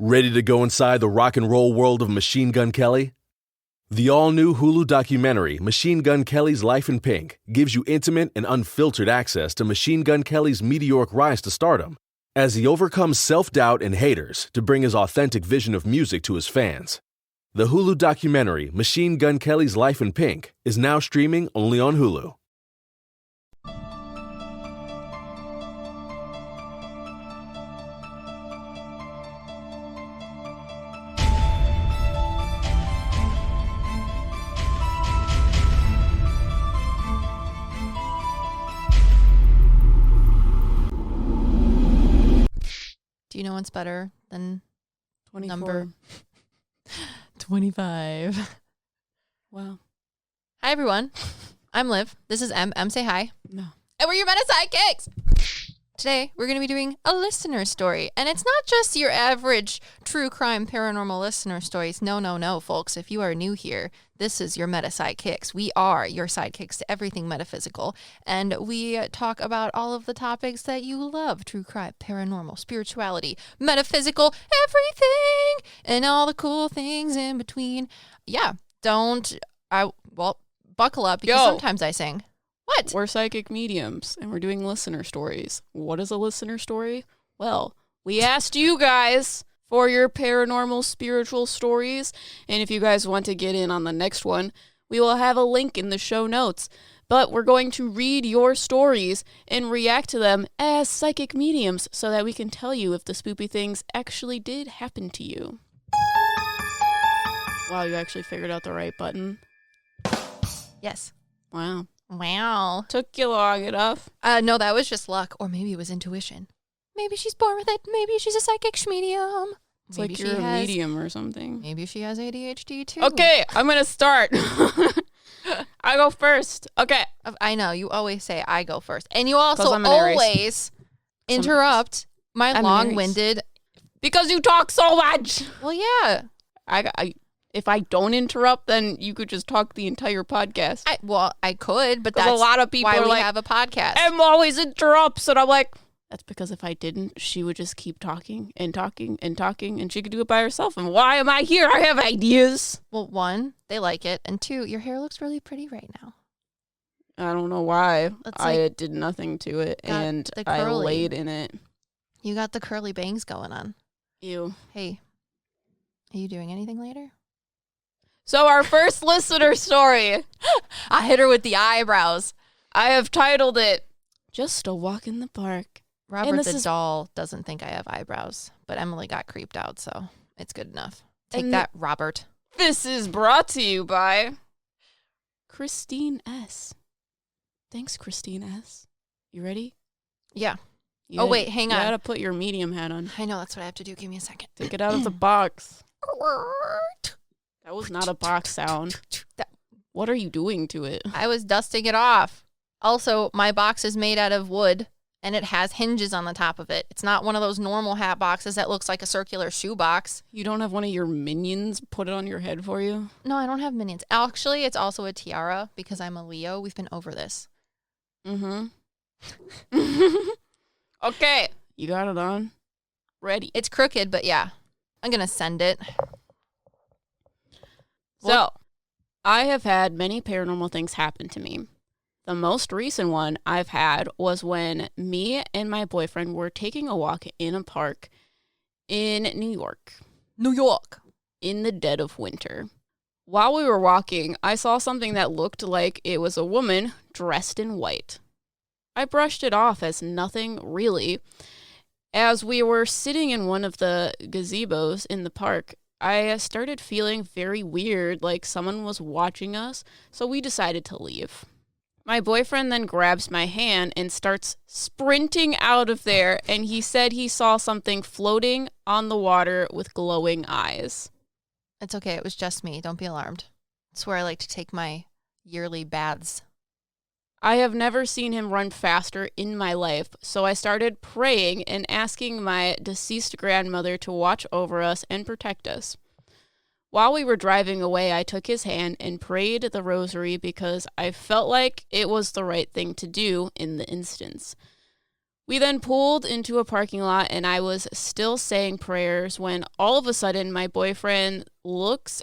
Ready to go inside the rock and roll world of Machine Gun Kelly? The all-new Hulu documentary, Machine Gun Kelly's Life in Pink, gives you intimate and unfiltered access to Machine Gun Kelly's meteoric rise to stardom as he overcomes self-doubt and haters to bring his authentic vision of music to his fans. The Hulu documentary, Machine Gun Kelly's Life in Pink, is now streaming only on Hulu. Do you know what's better than 24. number 25? Wow. Hi, everyone. I'm Liv. This is Em. Em, say hi. No. And we're your PsycKicks. Today, we're going to be doing a listener story. And it's not just your average true crime paranormal listener stories. No, folks. If you are new here, this is your PsycKicks. We are your sidekicks to everything metaphysical. And we talk about all of the topics that you love. True crime, paranormal, spirituality, metaphysical, everything. And all the cool things in between. Yeah, buckle up because sometimes I sing. What? We're psychic mediums, and we're doing listener stories. What is a listener story? Well, we asked you guys for your paranormal spiritual stories, and if you guys want to get in on the next one, we will have a link in the show notes. But we're going to read your stories and react to them as psychic mediums so that we can tell you if the spoopy things actually did happen to you. Wow, you actually figured out the right button. Yes. Wow. Took you long enough. No, that was just luck. Or maybe it was intuition. Maybe she's born with it. Maybe she's a psychic medium. It's maybe like you're a medium or something. Maybe she has ADHD too. Okay, I'm going to start. I go first. Okay. I know. You always say I go first. And you also always interrupt my long-winded... Because you talk so much. Well, yeah. If I don't interrupt, then you could just talk the entire podcast. I could, but that's a lot of people why are we like, have a podcast. Em always interrupts, and I'm like, that's because if I didn't, she would just keep talking and talking and talking, and she could do it by herself. And why am I here? I have ideas. Well, one, they like it, and two, your hair looks really pretty right now. I don't know why. I did nothing to it, and I laid in it. You got the curly bangs going on. Ew. Hey, are you doing anything later? So our first listener story. I hit her with the eyebrows. I have titled it, Just a Walk in the Park. Robert the doll doesn't think I have eyebrows, but Emily got creeped out, so it's good enough. Take that, Robert. This is brought to you by Christine S. Thanks, Christine S. You ready? Yeah. Wait, hang on. You gotta put your medium hat on. I know, that's what I have to do. Give me a second. Take it out of the box. That was not a box sound. What are you doing to it? I was dusting it off. Also, my box is made out of wood, and it has hinges on the top of it. It's not one of those normal hat boxes that looks like a circular shoe box. You don't have one of your minions put it on your head for you? No, I don't have minions. Actually, it's also a tiara because I'm a Leo. We've been over this. Mm-hmm. Okay. You got it on? Ready. It's crooked, but yeah. I'm going to send it. So, I have had many paranormal things happen to me. The most recent one I've had was when me and my boyfriend were taking a walk in a park in New York. In the dead of winter. While we were walking, I saw something that looked like it was a woman dressed in white. I brushed it off as nothing really. As we were sitting in one of the gazebos in the park, I started feeling very weird, like someone was watching us, so we decided to leave. My boyfriend then grabs my hand and starts sprinting out of there, and he said he saw something floating on the water with glowing eyes. It's okay, it was just me. Don't be alarmed. It's where I like to take my yearly baths. I have never seen him run faster in my life, so I started praying and asking my deceased grandmother to watch over us and protect us. While we were driving away, I took his hand and prayed the rosary because I felt like it was the right thing to do in the instance. We then pulled into a parking lot, and I was still saying prayers when all of a sudden my boyfriend looks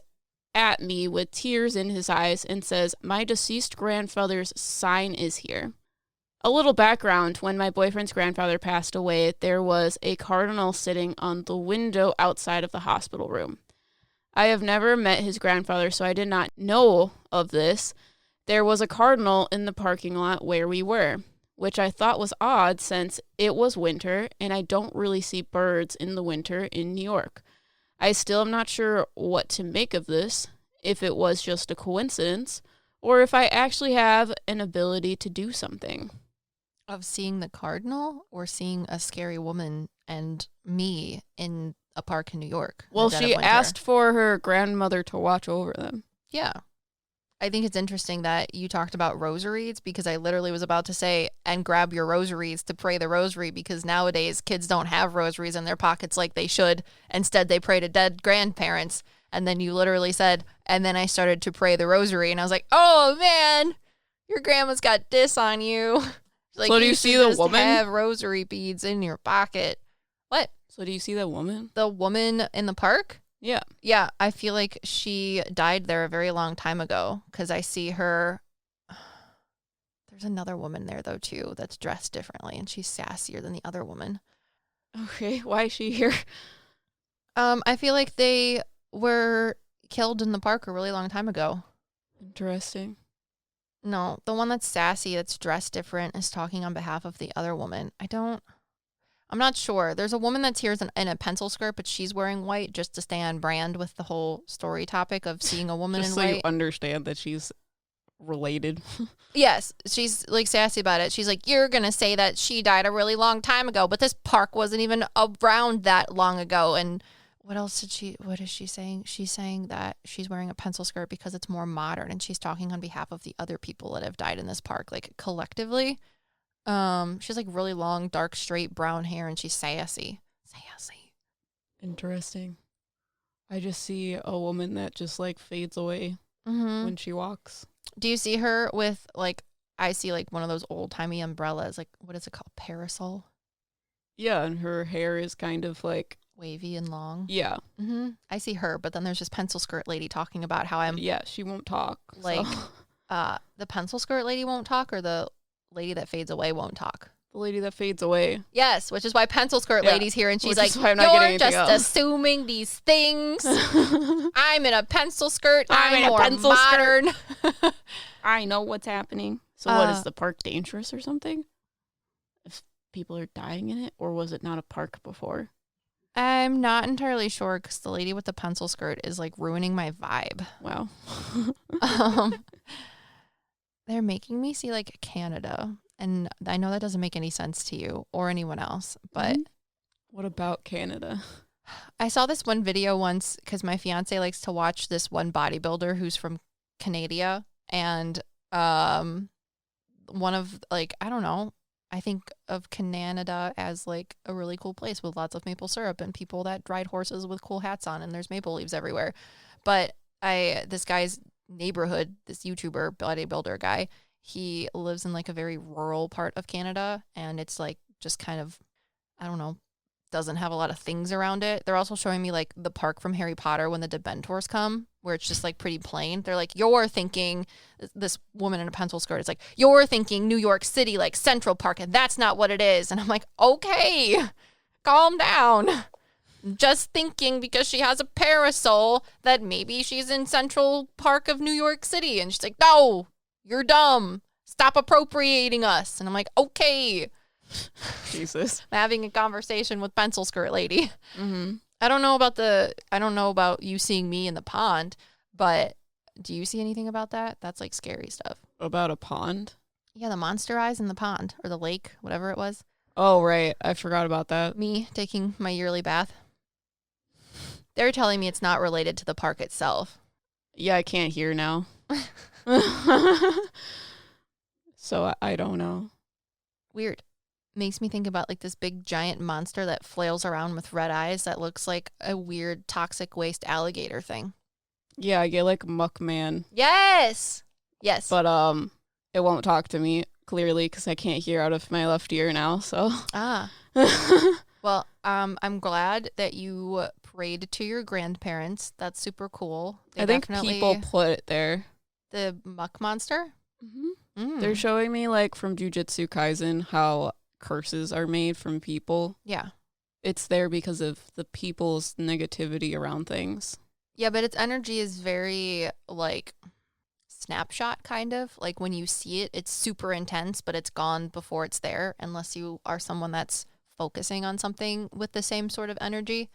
at me with tears in his eyes and says, "My deceased grandfather's sign is here." A little background: when my boyfriend's grandfather passed away, there was a cardinal sitting on the window outside of the hospital room. I have never met his grandfather, so I did not know of this. There was a cardinal in the parking lot where we were, which I thought was odd since it was winter and I don't really see birds in the winter in New York. I still am not sure what to make of this, if it was just a coincidence, or if I actually have an ability to do something. Of seeing the cardinal or seeing a scary woman and me in a park in New York? Well, she asked for her grandmother to watch over them. Yeah. I think it's interesting that you talked about rosaries, because I literally was about to say, and grab your rosaries to pray the rosary, because nowadays kids don't have rosaries in their pockets like they should. Instead, they pray to dead grandparents. And then you literally said, and then I started to pray the rosary. And I was like, oh, man, your grandma's got this on you. Like, so do you see the woman? Have rosary beads in your pocket. What? So do you see that woman? The woman in the park? Yeah. Yeah, I feel like she died there a very long time ago, because I see her. There's another woman there, though, too, that's dressed differently, and she's sassier than the other woman. Okay, why is she here? I feel like they were killed in the park a really long time ago. Interesting. No, the one that's sassy, that's dressed different, is talking on behalf of the other woman. I'm not sure. There's a woman that's here in a pencil skirt, but she's wearing white just to stay on brand with the whole story topic of seeing a woman just in so white. You understand that she's related. Yes, she's like sassy about it. She's like, you're going to say that she died a really long time ago, but this park wasn't even around that long ago. And what is she saying? She's saying that she's wearing a pencil skirt because it's more modern, and she's talking on behalf of the other people that have died in this park, like collectively. She's like really long, dark, straight brown hair, and she's sassy. Interesting. I just see a woman that just like fades away when she walks. Do you see her with like, I see like one of those old timey umbrellas, like what is it called? Parasol? Yeah, and her hair is kind of like wavy and long. Yeah. I see her, but then there's this pencil skirt lady talking about how Yeah, she won't talk. Like, the pencil skirt lady won't talk, or the lady that fades away won't talk? The lady that fades away. Yes, which is why pencil skirt lady's here, and she's like, you're just assuming these things. I'm in a pencil skirt. I'm in more a pencil modern. I know what's happening. So what, is the park dangerous or something? If people are dying in it, or was it not a park before? I'm not entirely sure, because the lady with the pencil skirt is like ruining my vibe. Wow. They're making me see like Canada, and I know that doesn't make any sense to you or anyone else, but what about Canada? I saw this one video once because my fiance likes to watch this one bodybuilder who's from Canada, and one of like, I don't know, I think of Canada as like a really cool place with lots of maple syrup and people that ride horses with cool hats on, and there's maple leaves everywhere. But this guy's neighborhood, this YouTuber bodybuilder guy, he lives in like a very rural part of Canada, and it's like just kind of, I don't know, doesn't have a lot of things around it. They're also showing me like the park from Harry Potter when the Dementors come, where it's just like pretty plain. They're like, you're thinking, this woman in a pencil skirt is like, you're thinking New York City, like Central Park, and that's not what it is. And I'm like, okay, calm down. Just thinking because she has a parasol that maybe she's in Central Park of New York City. And she's like, no, you're dumb. Stop appropriating us. And I'm like, okay. Jesus. I'm having a conversation with pencil skirt lady. Mm-hmm. I don't know about you seeing me in the pond, but do you see anything about that? That's like scary stuff. About a pond? Yeah, the monster eyes in the pond or the lake, whatever it was. Oh, right. I forgot about that. Me taking my yearly bath. They're telling me it's not related to the park itself. Yeah, I can't hear now. So I don't know. Weird. Makes me think about like this big giant monster that flails around with red eyes that looks like a weird toxic waste alligator thing. Yeah, I get like Muck Man. Yes. But it won't talk to me clearly because I can't hear out of my left ear now. So Well, I'm glad that you prayed to your grandparents. That's super cool. I think people put it there. The Muck monster? They're showing me, like, from Jujutsu Kaisen how curses are made from people. Yeah. It's there because of the people's negativity around things. Yeah, but its energy is very, like, snapshot kind of. Like, when you see it, it's super intense, but it's gone before it's there, unless you are someone that's focusing on something with the same sort of energy.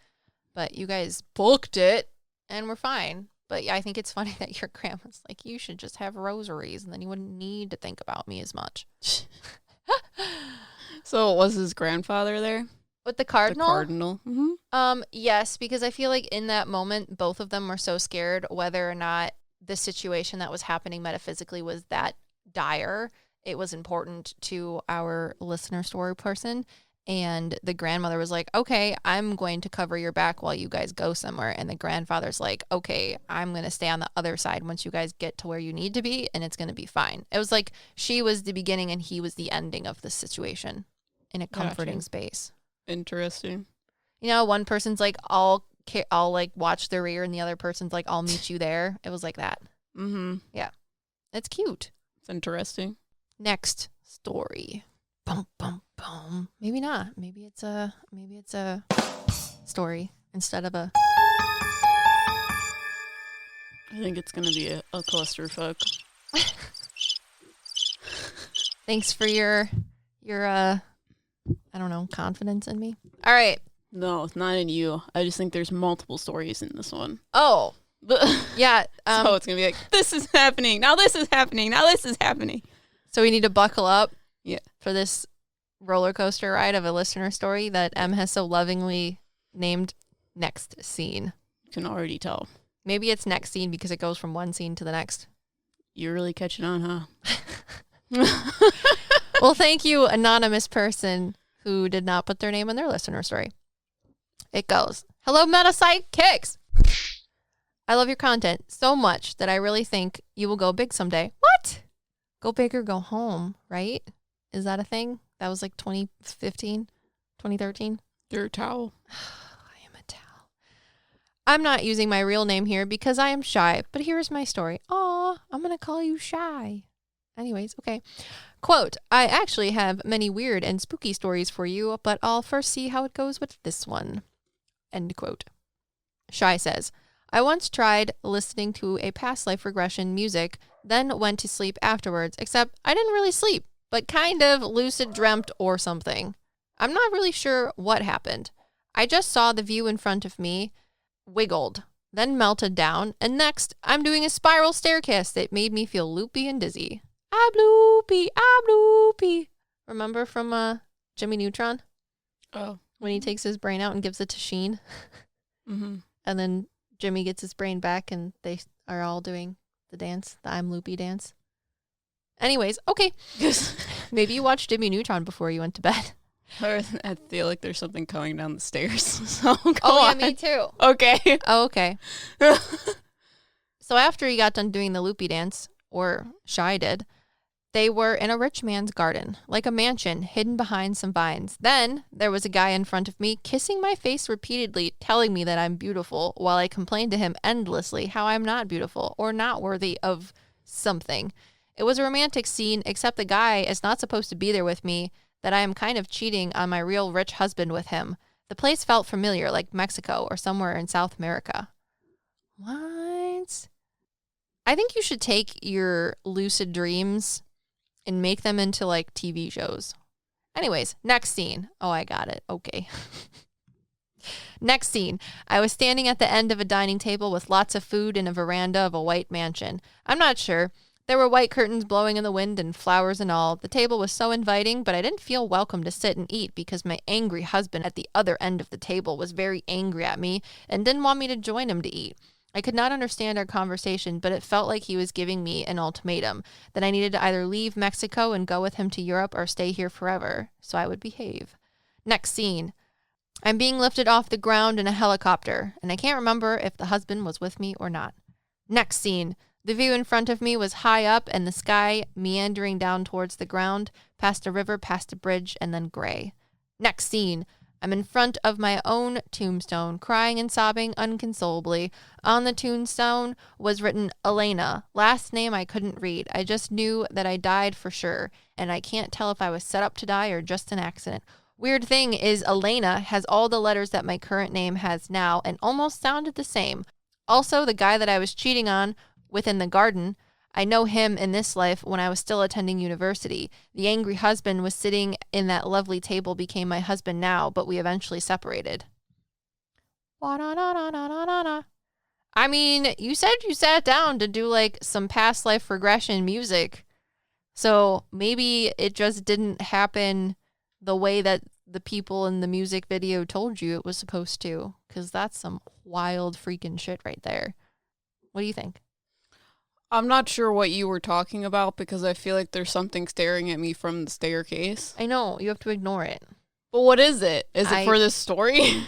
But you guys booked it, and we're fine. But yeah, I think it's funny that your grandma's like, you should just have rosaries, and then you wouldn't need to think about me as much. So was his grandfather there? With the cardinal? The cardinal. Mm-hmm. Yes, because I feel like in that moment, both of them were so scared whether or not the situation that was happening metaphysically was that dire. It was important to our listener story person. And the grandmother was like, okay, I'm going to cover your back while you guys go somewhere. And the grandfather's like, okay, I'm going to stay on the other side once you guys get to where you need to be, and it's going to be fine. It was like she was the beginning and he was the ending of the situation in a comforting space. Interesting. You know, one person's like, I'll like watch their rear, and the other person's like, I'll meet you there. It was like that. Mm-hmm. Yeah. It's cute. It's interesting. Next story. Bum, bum, bum. Maybe not. Maybe it's a story instead of a. I think it's going to be a clusterfuck. Thanks for your I don't know, confidence in me. All right. No, it's not in you. I just think there's multiple stories in this one. Oh. Yeah. So it's going to be like, this is happening. Now this is happening. Now this is happening. So we need to buckle up. Yeah. For this roller coaster ride of a listener story that Em has so lovingly named Next Scene. You can already tell. Maybe it's Next Scene because it goes from one scene to the next. You're really catching on, huh? Well, thank you, anonymous person who did not put their name in their listener story. It goes, hello, PsycKicks. I love your content so much that I really think you will go big someday. What? Go big or go home, right? Is that a thing? That was like 2015, 2013? You're a towel. I am a towel. I'm not using my real name here because I am shy, but here's my story. Aw, I'm going to call you Shy. Anyways, okay. Quote, I actually have many weird and spooky stories for you, but I'll first see how it goes with this one. End quote. Shy says, I once tried listening to a past life regression music, then went to sleep afterwards, except I didn't really sleep, but kind of lucid dreamt or something. I'm not really sure what happened. I just saw the view in front of me wiggled, then melted down, and next I'm doing a spiral staircase that made me feel loopy and dizzy. I'm loopy. Remember from Jimmy Neutron? Oh. When he takes his brain out and gives it to Sheen? Mm-hmm. And then Jimmy gets his brain back and they are all doing the dance, the I'm loopy dance. Anyways, okay. Maybe you watched Jimmy Neutron before you went to bed. I feel like there's something coming down the stairs. So go on. Yeah, me too. Okay. Oh, okay. So after he got done doing the loopy dance, or Shy did, they were in a rich man's garden, like a mansion hidden behind some vines. Then there was a guy in front of me kissing my face repeatedly, telling me that I'm beautiful, while I complained to him endlessly how I'm not beautiful or not worthy of something. It was a romantic scene, except the guy is not supposed to be there with me, that I am kind of cheating on my real rich husband with him. The place felt familiar, like Mexico or somewhere in South America. What? I think you should take your lucid dreams and make them into like TV shows. Anyways, next scene. Oh, I got it. Okay. Next scene. I was standing at the end of a dining table with lots of food in a veranda of a white mansion. I'm not sure. There were white curtains blowing in the wind and flowers and all. The table was so inviting, but I didn't feel welcome to sit and eat because my angry husband at the other end of the table was very angry at me and didn't want me to join him to eat. I could not understand our conversation, but it felt like he was giving me an ultimatum, that I needed to either leave Mexico and go with him to Europe or stay here forever, so I would behave. Next scene. I'm being lifted off the ground in a helicopter, and I can't remember if the husband was with me or not. Next scene. The view in front of me was high up and the sky meandering down towards the ground, past a river, past a bridge, and then gray. Next scene. I'm in front of my own tombstone, crying and sobbing unconsolably. On the tombstone was written Elena, last name I couldn't read. I just knew that I died for sure, and I can't tell if I was set up to die or just an accident. Weird thing is Elena has all the letters that my current name has now and almost sounded the same. Also, the guy that I was cheating on within the garden, I know him in this life when I was still attending university. The angry husband was sitting in that lovely table, became my husband now, but we eventually separated. I mean, you said you sat down to do like some past life regression music. So maybe it just didn't happen the way that the people in the music video told you it was supposed to. Because that's some wild freaking shit right there. What do you think? I'm not sure what you were talking about because I feel like there's something staring at me from the staircase. I know, you have to ignore it. But what is it? Is it for this story?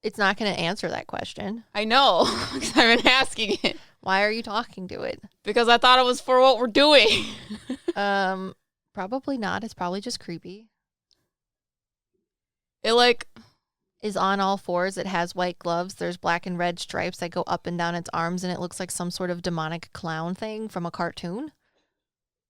It's not going to answer that question. I know, because I've been asking it. Why are you talking to it? Because I thought it was for what we're doing. Probably not. It's probably just creepy. It like... is on all fours. It has white gloves. There's black and red stripes that go up and down its arms, and it looks like some sort of demonic clown thing from a cartoon.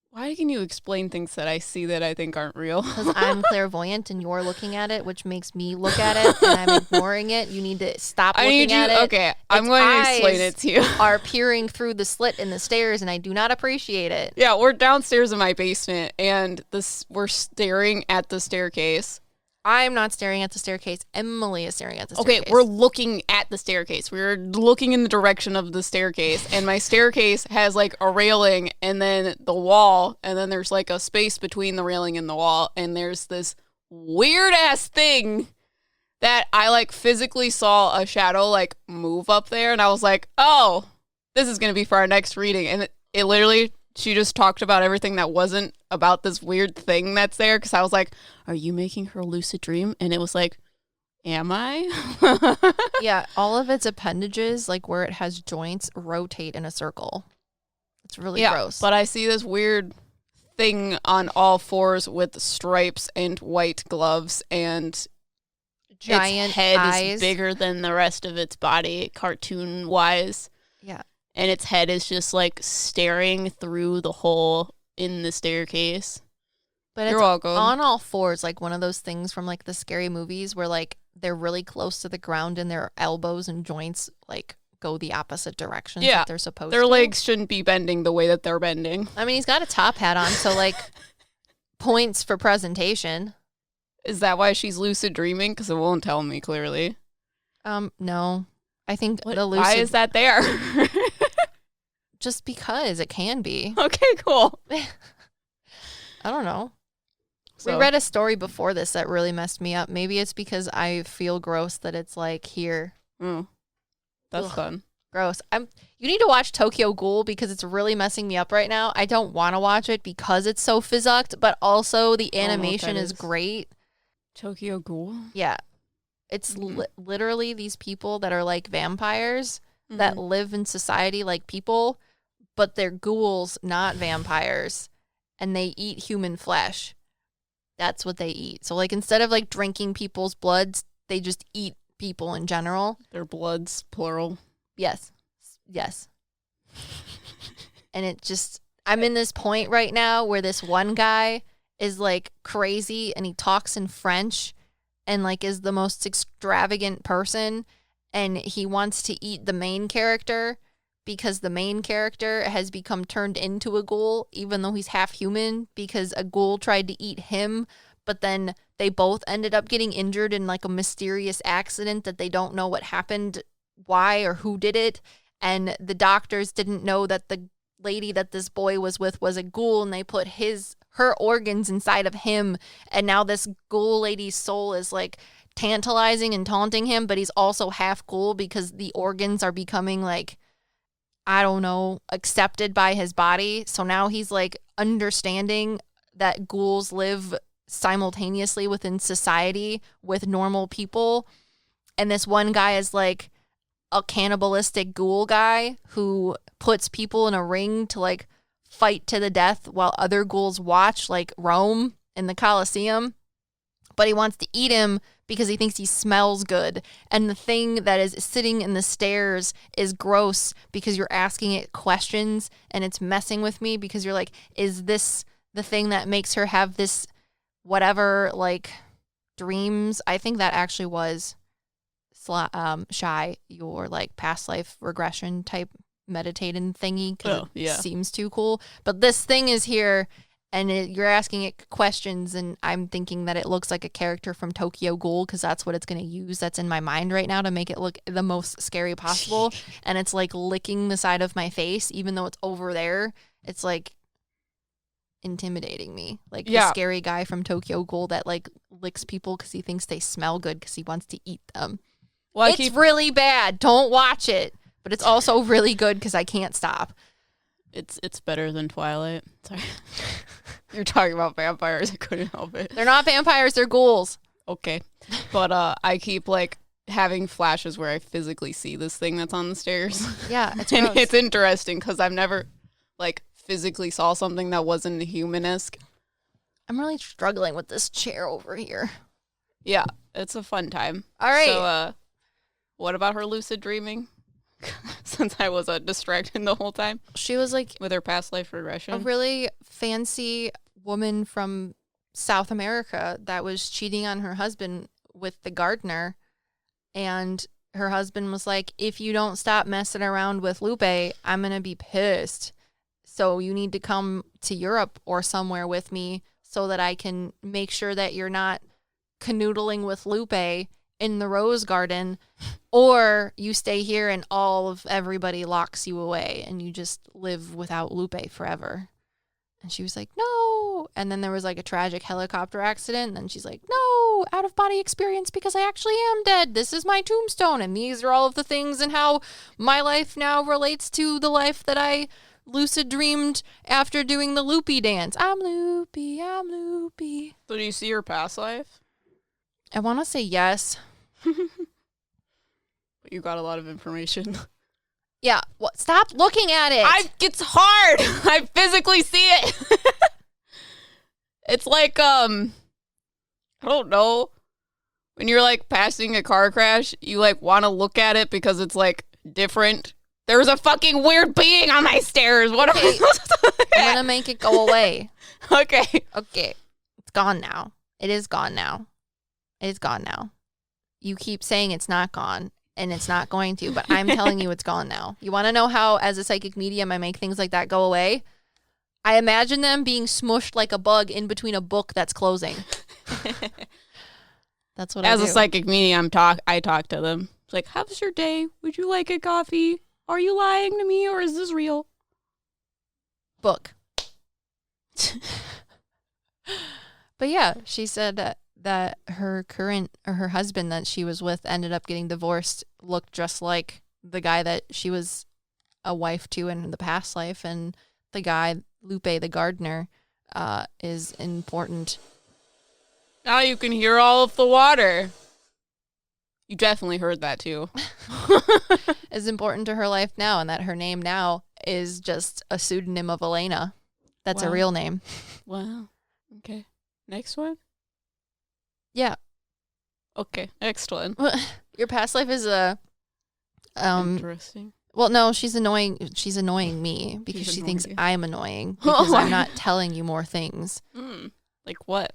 Why can you explain things that I see that I think aren't real? Because I'm clairvoyant and you're looking at it, which makes me look at it, and I'm ignoring it. You need to stop looking at it. Okay, I'm going to explain it to you. Are peering through the slit in the stairs, and I do not appreciate it. Yeah, we're downstairs in my basement, and we're staring at the staircase. I'm not staring at the staircase. Emily is staring at the staircase. Okay, we're looking at the staircase. We're looking in the direction of the staircase, and my staircase has like a railing and then the wall, and then there's like a space between the railing and the wall, and there's this weird ass thing that I like physically saw a shadow like move up there, and I was like, oh, this is going to be for our next reading. And it literally... she just talked about everything that wasn't about this weird thing that's there. Because I was like, are you making her lucid dream? And it was like, am I? Yeah, all of its appendages, like where it has joints, rotate in a circle. It's really gross. But I see this weird thing on all fours with stripes and white gloves. And giant its head eyes. is bigger than the rest of its body, cartoon-wise. Yeah. And its head is just, like, staring through the hole in the staircase. But You're it's welcome. on all fours, like one of those things from, like, the scary movies where, like, they're really close to the ground and their elbows and joints, like, go the opposite direction that they're supposed to. Their legs shouldn't be bending the way that they're bending. I mean, he's got a top hat on, so, like, points for presentation. Is that why she's lucid dreaming? Because it won't tell me clearly. No. I think the lucid... Why is that there? Just because it can be. Okay, cool. I don't know. So, we read a story before this that really messed me up. Maybe it's because I feel gross that it's like here. That's fun. Gross. You need to watch Tokyo Ghoul because it's really messing me up right now. I don't want to watch it because it's so physicked, but also the animation is great. Tokyo Ghoul? Yeah. It's literally these people that are like vampires that live in society like people, but they're ghouls, not vampires, and they eat human flesh. That's what they eat. So, like, instead of, like, drinking people's bloods, they just eat people in general. Their bloods, plural. Yes. And it just, I'm in this point right now where this one guy is, like, crazy, and he talks in French, and, like, is the most extravagant person, and he wants to eat the main character because the main character has become turned into a ghoul, even though he's half human, because a ghoul tried to eat him, but then they both ended up getting injured in, like, a mysterious accident that they don't know what happened, why, or who did it, and the doctors didn't know that the lady that this boy was with was a ghoul, and they put her organs inside of him, and now this ghoul lady's soul is, like, tantalizing and taunting him, but he's also half ghoul because the organs are becoming, like, I don't know, accepted by his body. So now he's, like, understanding that ghouls live simultaneously within society with normal people. And this one guy is like, a cannibalistic ghoul guy who puts people in a ring to like fight to the death while other ghouls watch, like Rome in the Colosseum. But he wants to eat him because he thinks he smells good. And the thing that is sitting in the stairs is gross because you're asking it questions and it's messing with me because you're like, is this the thing that makes her have this whatever, like, dreams? I think that actually was Shy, your like past life regression type meditating thingy, because it seems too cool. But this thing is here and you're asking it questions, and I'm thinking that it looks like a character from Tokyo Ghoul because that's what it's going to use. That's in my mind right now to make it look the most scary possible. And it's like licking the side of my face, even though it's over there. It's like intimidating me. Like the scary guy from Tokyo Ghoul that like licks people because he thinks they smell good because he wants to eat them. Well, it's really bad. Don't watch it. But it's also really good because I can't stop. It's better than Twilight. Sorry. You're talking about vampires. I couldn't help it. They're not vampires. They're ghouls. Okay. But I keep like having flashes where I physically see this thing that's on the stairs. Yeah, it's and gross. it's interesting because I've never like physically saw something that wasn't human-esque. I'm really struggling with this chair over here. Yeah, it's a fun time. All right. So, what about her lucid dreaming? Since I was distracted the whole time. She was like with her past life regression. A really fancy woman from South America that was cheating on her husband with the gardener. And her husband was like, if you don't stop messing around with Lupe, I'm going to be pissed. So you need to come to Europe or somewhere with me so that I can make sure that you're not canoodling with Lupe in the rose garden, or you stay here and all of everybody locks you away and you just live without Lupe forever. And she was like, no. And then there was like a tragic helicopter accident. And then she's like, no, out of body experience because I actually am dead. This is my tombstone. And these are all of the things and how my life now relates to the life that I lucid dreamed after doing the loopy dance. I'm loopy, I'm loopy. So do you see her past life? I want to say yes. But you got a lot of information. Yeah. What? Stop looking at it. It's hard. I physically see it. It's like, I don't know. When you're like passing a car crash, you like want to look at it because it's like different. There's a fucking weird being on my stairs. What am I supposed to look at? I'm going to make it go away. Okay. Okay. It's gone now. It is gone now. It is gone now. You keep saying it's not gone, and it's not going to, but I'm telling you it's gone now. You want to know how, as a psychic medium, I make things like that go away? I imagine them being smushed like a bug in between a book that's closing. That's what I do. As a psychic medium, I talk to them. It's like, how's your day? Would you like a coffee? Are you lying to me, or is this real? Book. But yeah, she said that her husband that she was with ended up getting divorced, looked just like the guy that she was a wife to in the past life, and the guy, Lupe the gardener, is important. Now you can hear all of the water. You definitely heard that too. Is important to her life now, and that her name now is just a pseudonym of Elena. That's a real name. Wow. Okay. Next one? Yeah. Okay, next one. Your past life is a interesting. Well, no, she's annoying. She's annoying me because she thinks I'm annoying because I'm not telling you more things. Like what?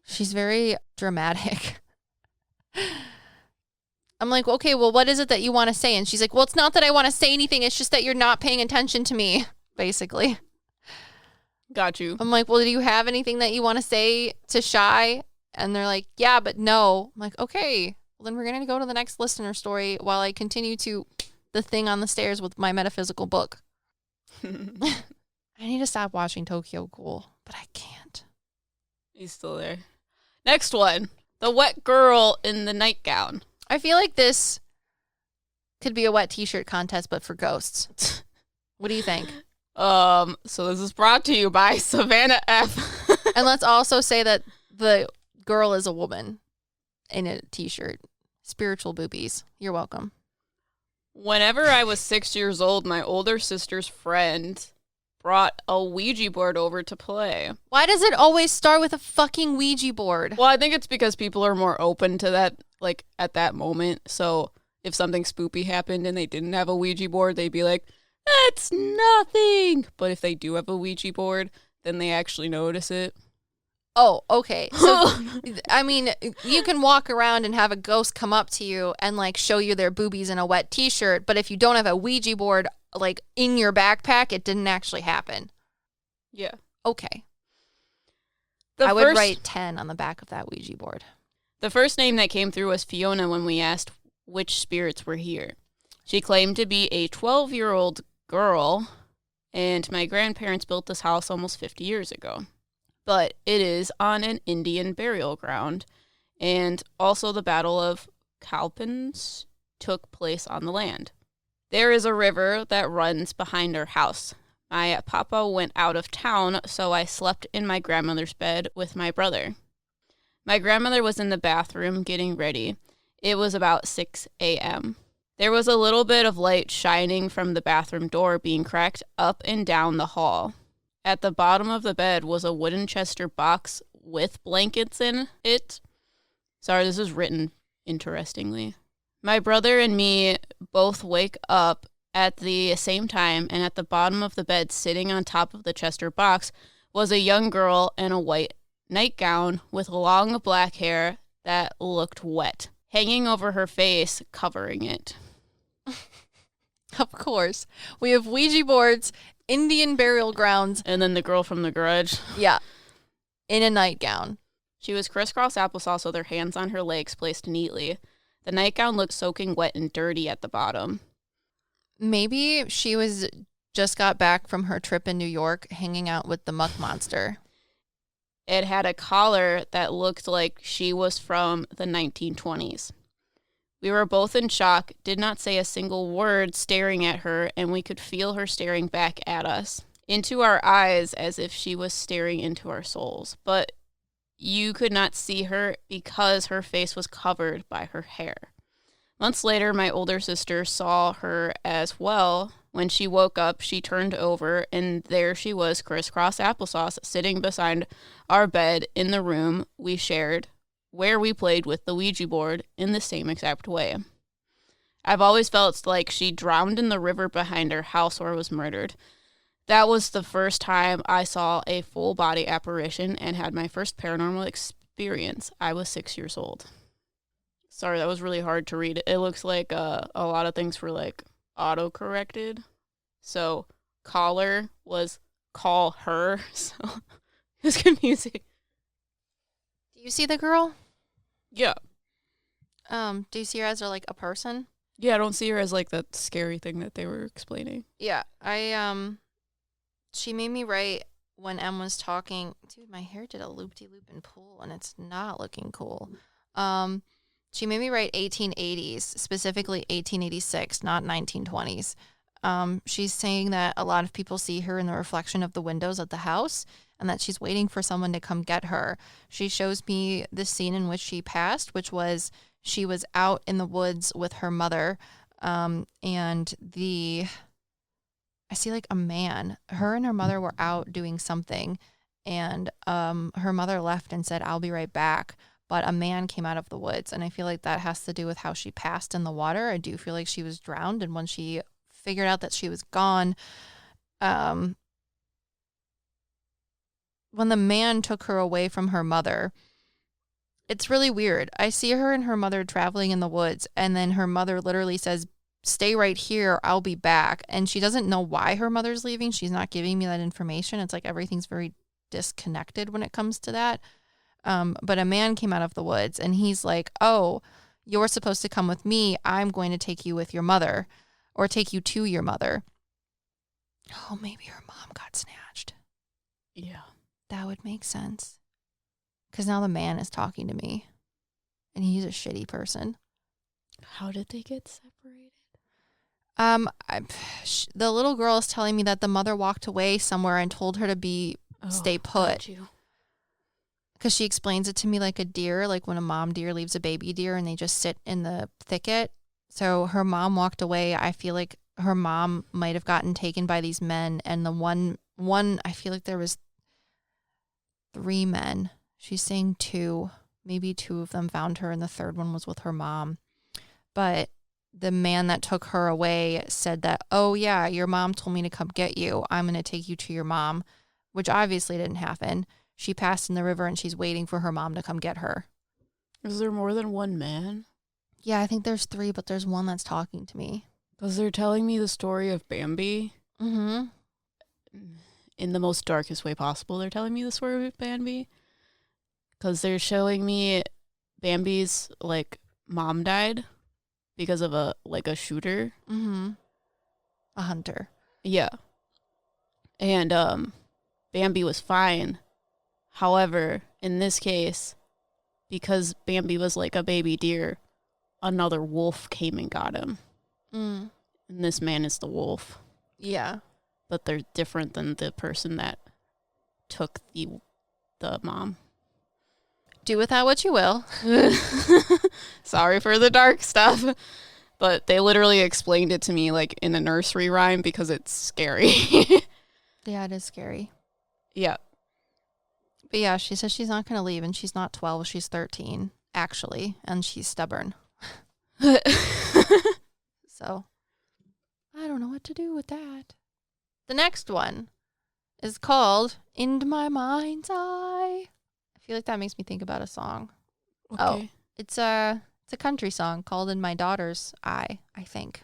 She's very dramatic. I'm like, okay, well, what is it that you want to say? And she's like, well, it's not that I want to say anything. It's just that you're not paying attention to me, basically. Got you. I'm like, well, do you have anything that you want to say to Shy? And they're like, yeah, but no. I'm like, okay, well, then we're going to go to the next listener story while I continue to the thing on the stairs with my metaphysical book. I need to stop watching Tokyo Ghoul, but I can't. He's still there. Next one. The wet girl in the nightgown. I feel like this could be a wet t-shirt contest, but for ghosts. What do you think? So this is brought to you by Savannah F. And let's also say that the girl is a woman in a t-shirt. Spiritual boobies. You're welcome. Whenever I was 6 years old, my older sister's friend brought a Ouija board over to play. Why does it always start with a fucking Ouija board? Well, I think it's because people are more open to that, like, at that moment. So if something spoopy happened and they didn't have a Ouija board, they'd be like, that's nothing. But if they do have a Ouija board, then they actually notice it. Oh, okay. So, I mean, you can walk around and have a ghost come up to you and, like, show you their boobies in a wet t-shirt, but if you don't have a Ouija board, like, in your backpack, it didn't actually happen. Yeah. Okay. I would write 10 on the back of that Ouija board. The first name that came through was Fiona when we asked which spirits were here. She claimed to be a 12-year-old girl, and my grandparents built this house almost 50 years ago. But it is on an Indian burial ground, and also the Battle of Cowpens took place on the land. There is a river that runs behind our house. My papa went out of town, so I slept in my grandmother's bed with my brother. My grandmother was in the bathroom getting ready. It was about 6 a.m. There was a little bit of light shining from the bathroom door being cracked up and down the hall. At the bottom of the bed was a wooden Chester box with blankets in it. Sorry, this is written interestingly. My brother and me both wake up at the same time, and at the bottom of the bed, sitting on top of the Chester box, was a young girl in a white nightgown with long black hair that looked wet, hanging over her face, covering it. Of course. We have Ouija boards, Indian burial grounds. And then the girl from The Grudge. Yeah. In a nightgown. She was crisscross applesauce with her hands on her legs placed neatly. The nightgown looked soaking wet and dirty at the bottom. Maybe she just got back from her trip in New York hanging out with the Muck monster. It had a collar that looked like she was from the 1920s. We were both in shock, did not say a single word, staring at her, and we could feel her staring back at us, into our eyes as if she was staring into our souls. But you could not see her because her face was covered by her hair. Months later, my older sister saw her as well. When she woke up, she turned over, and there she was, crisscross applesauce, sitting beside our bed in the room we shared, where we played with the Ouija board in the same exact way. I've always felt like she drowned in the river behind our house or was murdered. That was the first time I saw a full-body apparition and had my first paranormal experience. I was 6 years old. Sorry, that was really hard to read. It looks like a lot of things were, like, auto-corrected. So, caller was call her, so it was confusing. Do you see the girl? Yeah. Do you see her as like a person? Yeah, I don't see her as like that scary thing that they were explaining. Yeah, she made me write when Em was talking. Dude, my hair did a loop-de-loop and pull, and it's not looking cool. She made me write 1880s, specifically 1886, not 1920s. She's saying that a lot of people see her in the reflection of the windows of the house, and that she's waiting for someone to come get her. She shows me the scene in which she passed, which was she was out in the woods with her mother, and I see like a man. Her and her mother were out doing something, and her mother left and said, "I'll be right back." But a man came out of the woods, and I feel like that has to do with how she passed in the water. I do feel like she was drowned, and when she figured out that she was gone, when the man took her away from her mother, it's really weird. I see her and her mother traveling in the woods, and then her mother literally says, "Stay right here, I'll be back." And she doesn't know why her mother's leaving. She's not giving me that information. It's like everything's very disconnected when it comes to that. But a man came out of the woods, and he's like, "Oh, you're supposed to come with me. I'm going to take you with your mother, or take you to your mother." Oh, maybe her mom got snatched. Yeah. That would make sense. Because now the man is talking to me, and he's a shitty person. How did they get separated? The little girl is telling me that the mother walked away somewhere and told her to stay put. Because she explains it to me like a deer, like when a mom deer leaves a baby deer and they just sit in the thicket. So her mom walked away. I feel like her mom might have gotten taken by these men, and the one I feel like there was 3 men. She's saying 2, maybe 2 of them found her, and the third one was with her mom. But the man that took her away said that, oh yeah, your mom told me to come get you. I'm going to take you to your mom, which obviously didn't happen. She passed in the river and she's waiting for her mom to come get her. Is there more than one man? Yeah, I think there's 3, but there's one that's talking to me. Because they're telling me the story of Bambi. Mm-hmm. In the most darkest way possible, they're telling me the story of Bambi. Because they're showing me Bambi's, like, mom died because of a shooter. Mm-hmm. A hunter. Yeah. And Bambi was fine. However, in this case, because Bambi was like a baby deer, another wolf came and got him. Mm. And this man is the wolf. Yeah. But they're different than the person that took the mom. Do with that what you will. Sorry for the dark stuff. But they literally explained it to me like in a nursery rhyme because it's scary. Yeah, it is scary. Yeah. But yeah, she says she's not going to leave, and she's not 12, she's 13, actually, and she's stubborn. So, I don't know what to do with that. The next one is called Into My Mind's Eye. I feel like that makes me think about a song. Okay. Oh, it's a country song called In My Daughter's Eye, I think.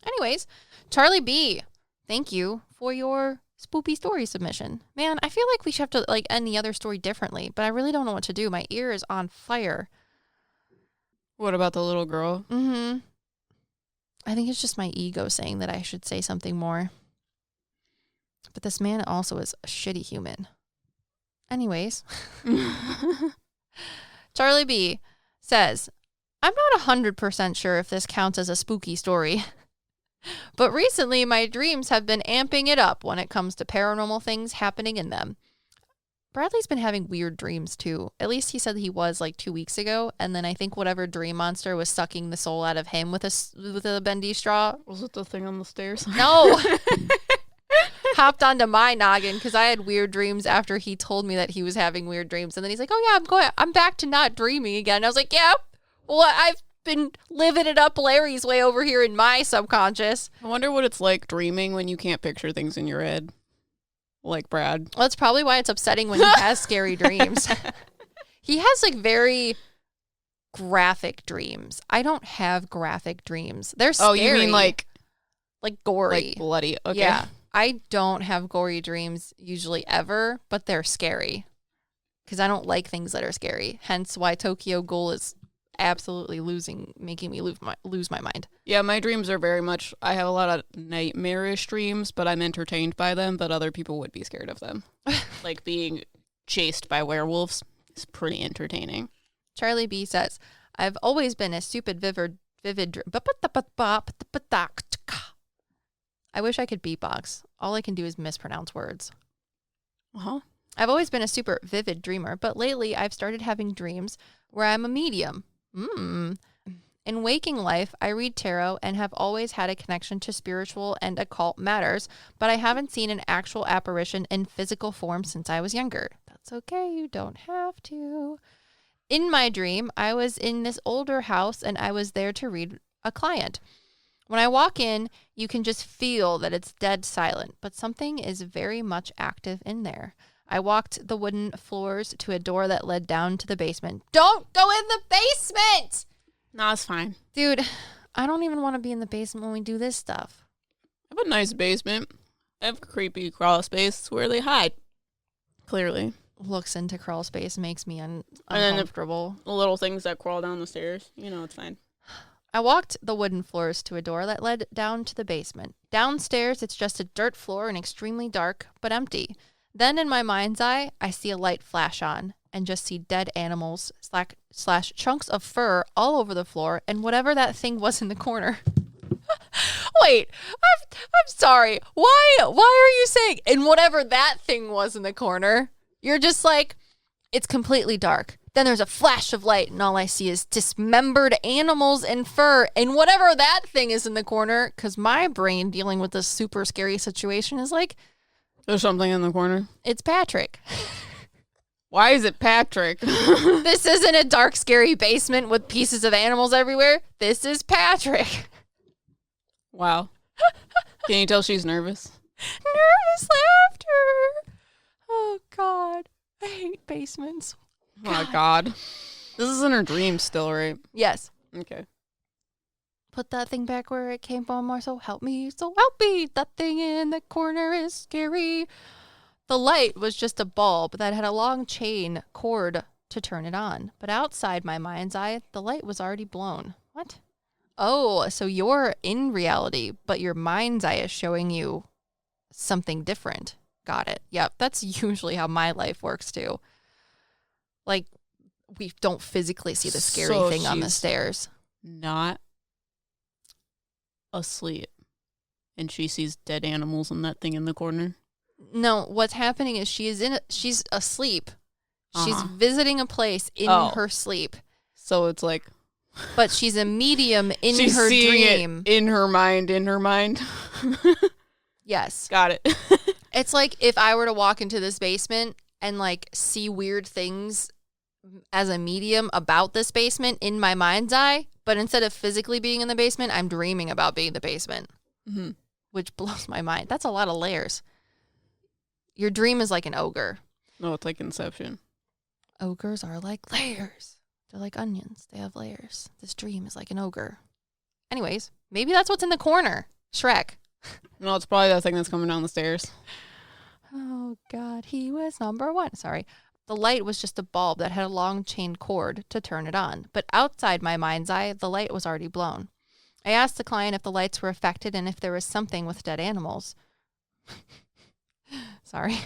Anyways, Charlie B, thank you for your spoopy story submission. Man, I feel like we should have to like end the other story differently, but I really don't know what to do. My ear is on fire. What about the little girl? Mm-hmm. I think it's just my ego saying that I should say something more. But this man also is a shitty human. Anyways. Charlie B says, I'm not 100% sure if this counts as a spooky story. But recently, my dreams have been amping it up when it comes to paranormal things happening in them. Bradley's been having weird dreams, too. At least he said he was like 2 weeks ago. And then I think whatever dream monster was sucking the soul out of him with a bendy straw. Was it the thing on the stairs? No. Hopped onto my noggin because I had weird dreams after he told me that he was having weird dreams. And then he's like, oh, yeah, I'm back to not dreaming again. And I was like, yeah, well, I've been living it up Larry's way over here in my subconscious. I wonder what it's like dreaming when you can't picture things in your head. Like Brad. Well, that's probably why it's upsetting when he has scary dreams. He has like very graphic dreams. I don't have graphic dreams. They're scary. Oh, you mean like gory. Like bloody. Okay. Yeah. I don't have gory dreams usually ever, but they're scary. Because I don't like things that are scary. Hence why Tokyo Ghoul is absolutely making me lose my mind. Yeah, my dreams are very much, I have a lot of nightmarish dreams, but I'm entertained by them, but other people would be scared of them. Like being chased by werewolves is pretty entertaining. Charlie B says, I've always been a stupid vivid I wish I could beatbox. All I can do is mispronounce words. Uh-huh. I've always been a super vivid dreamer, but lately I've started having dreams where I'm a medium. In waking life, I read tarot and have always had a connection to spiritual and occult matters, but I haven't seen an actual apparition in physical form since I was younger. That's okay, you don't have to. In my dream, I was in this older house and I was there to read a client. When I walk in, you can just feel that it's dead silent, but something is very much active in there. I walked the wooden floors to a door that led down to the basement. Don't go in the basement! No, it's fine. Dude, I don't even want to be in the basement when we do this stuff. I have a nice basement. I have a creepy crawl space where they hide. Clearly. Looks into crawl space makes me uncomfortable. The little things that crawl down the stairs. You know, it's fine. I walked the wooden floors to a door that led down to the basement. Downstairs, it's just a dirt floor and extremely dark, but empty. Then in my mind's eye, I see a light flash on and just see dead animals slash chunks of fur all over the floor and whatever that thing was in the corner. Wait, I'm sorry. Why are you saying, and whatever that thing was in the corner? You're just like, it's completely dark. Then there's a flash of light, and all I see is dismembered animals and fur, and whatever that thing is in the corner, because my brain dealing with this super scary situation is like, there's something in the corner. it's Patrick. Why is it Patrick? This isn't a dark, scary basement with pieces of animals everywhere. This is Patrick. Wow. Can you tell she's nervous? Nervous laughter. Oh, God. I hate basements. Oh, my God. This is in her dream still, right? Yes. Okay. Put that thing back where it came from, or so help me, so help me. That thing in the corner is scary. The light was just a bulb that had a long chain cord to turn it on. But outside my mind's eye, the light was already blown. What? Oh, so you're in reality, but your mind's eye is showing you something different. Got it. Yep, that's usually how my life works too. Like, we don't physically see the scary thing on the stairs. Not asleep. And she sees dead animals and that thing in the corner. No, what's happening is she's asleep. She's visiting a place in her sleep. So it's like, but she's a medium in she's her seeing dream. It in her mind. Yes. Got it. It's like if I were to walk into this basement and like see weird things as a medium about this basement in my mind's eye, but instead of physically being in the basement, I'm dreaming about being in the basement, which blows my mind. That's a lot of layers. Your dream is like an ogre. No, it's like Inception. Ogres are like layers. They're like onions. They have layers. This dream is like an ogre. Anyways, maybe that's what's in the corner. Shrek. No, it's probably that thing that's coming down the stairs. Oh, God. He was number one. Sorry. The light was just a bulb that had a long chain cord to turn it on. But outside my mind's eye, the light was already blown. I asked the client if the lights were affected and if there was something with dead animals. Sorry.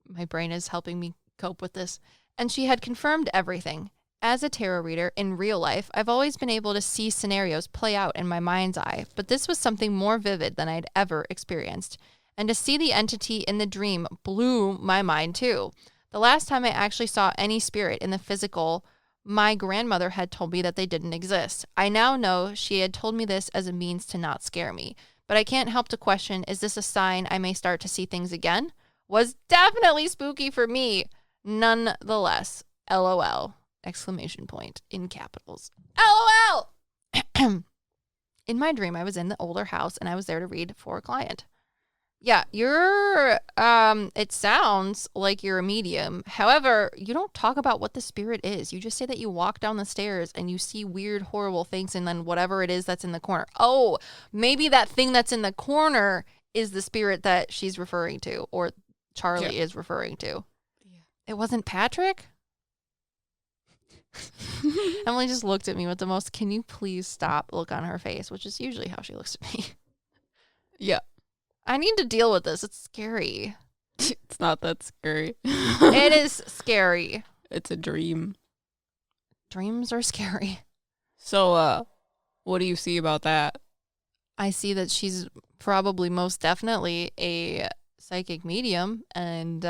My brain is helping me cope with this. And she had confirmed everything. As a tarot reader in real life, I've always been able to see scenarios play out in my mind's eye, but this was something more vivid than I'd ever experienced. And to see the entity in the dream blew my mind too. The last time I actually saw any spirit in the physical, my grandmother had told me that they didn't exist. I now know she had told me this as a means to not scare me. But I can't help to question, is this a sign I may start to see things again? Was definitely spooky for me. Nonetheless, LOL, exclamation point in capitals. LOL! In my dream, I was in the older house and I was there to read for a client. Yeah, it sounds like you're a medium. However, you don't talk about what the spirit is. You just say that you walk down the stairs and you see weird, horrible things and then whatever it is that's in the corner. Oh, maybe that thing that's in the corner is the spirit that she's referring to or Charlie is referring to. Yeah. It wasn't Patrick? Emily just looked at me with the most, can you please stop look on her face, which is usually how she looks at me. Yeah. I need to deal with this. It's scary. It's not that scary. It is scary. It's a dream. Dreams are scary. So, what do you see about that? I see that she's probably most definitely a psychic medium, and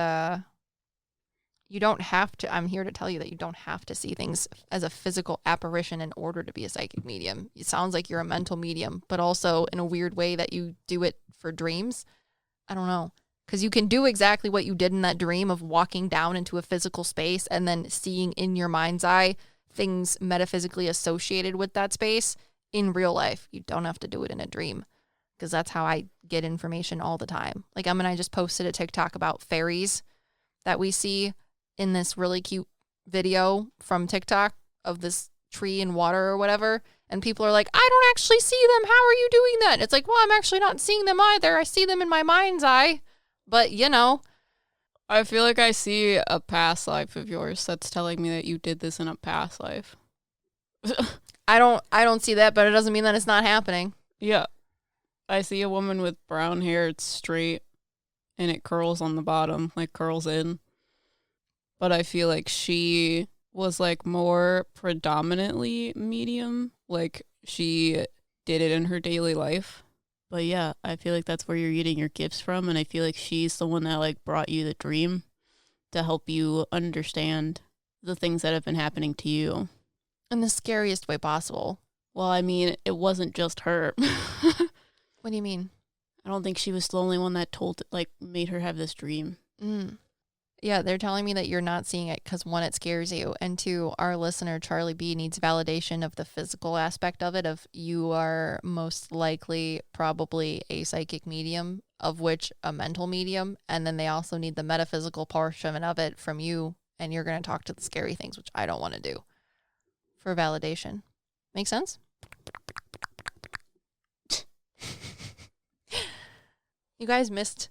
you don't have to, I'm here to tell you that you don't have to see things as a physical apparition in order to be a psychic medium. It sounds like you're a mental medium, but also in a weird way that you do it for dreams. I don't know. Because you can do exactly what you did in that dream of walking down into a physical space and then seeing in your mind's eye things metaphysically associated with that space in real life. You don't have to do it in a dream, because that's how I get information all the time. Like Em and I just posted a TikTok about fairies that we see in this really cute video from TikTok of this tree and water or whatever. And people are like, I don't actually see them. How are you doing that? It's like, well, I'm actually not seeing them either. I see them in my mind's eye. But, you know. I feel like I see a past life of yours that's telling me that you did this in a past life. I don't see that, but it doesn't mean that it's not happening. Yeah. I see a woman with brown hair. It's straight and it curls on the bottom, like curls in. But I feel like she was like more predominantly medium. Like she did it in her daily life. But yeah, I feel like that's where you're getting your gifts from. And I feel like she's the one that like brought you the dream to help you understand the things that have been happening to you. In the scariest way possible. Well, I mean, it wasn't just her. What do you mean? I don't think she was the only one that made her have this dream. Yeah, they're telling me that you're not seeing it because, one, it scares you, and two, our listener, Charlie B, needs validation of the physical aspect of it, of you are most likely probably a psychic medium, of which a mental medium, and then they also need the metaphysical portion of it from you, and you're going to talk to the scary things, which I don't want to do, for validation. Make sense? You guys missed,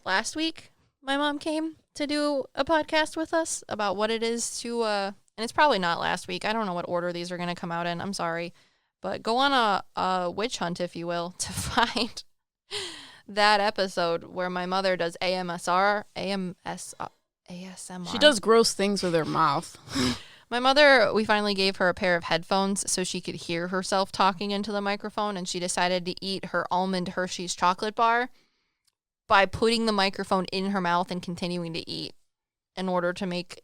last week? My mom came to do a podcast with us about what it is to, and it's probably not last week. I don't know what order these are going to come out in. I'm sorry. But go on a witch hunt, if you will, to find that episode where my mother does ASMR. She does gross things with her mouth. My mother, we finally gave her a pair of headphones so she could hear herself talking into the microphone, and she decided to eat her almond Hershey's chocolate bar by putting the microphone in her mouth and continuing to eat in order to make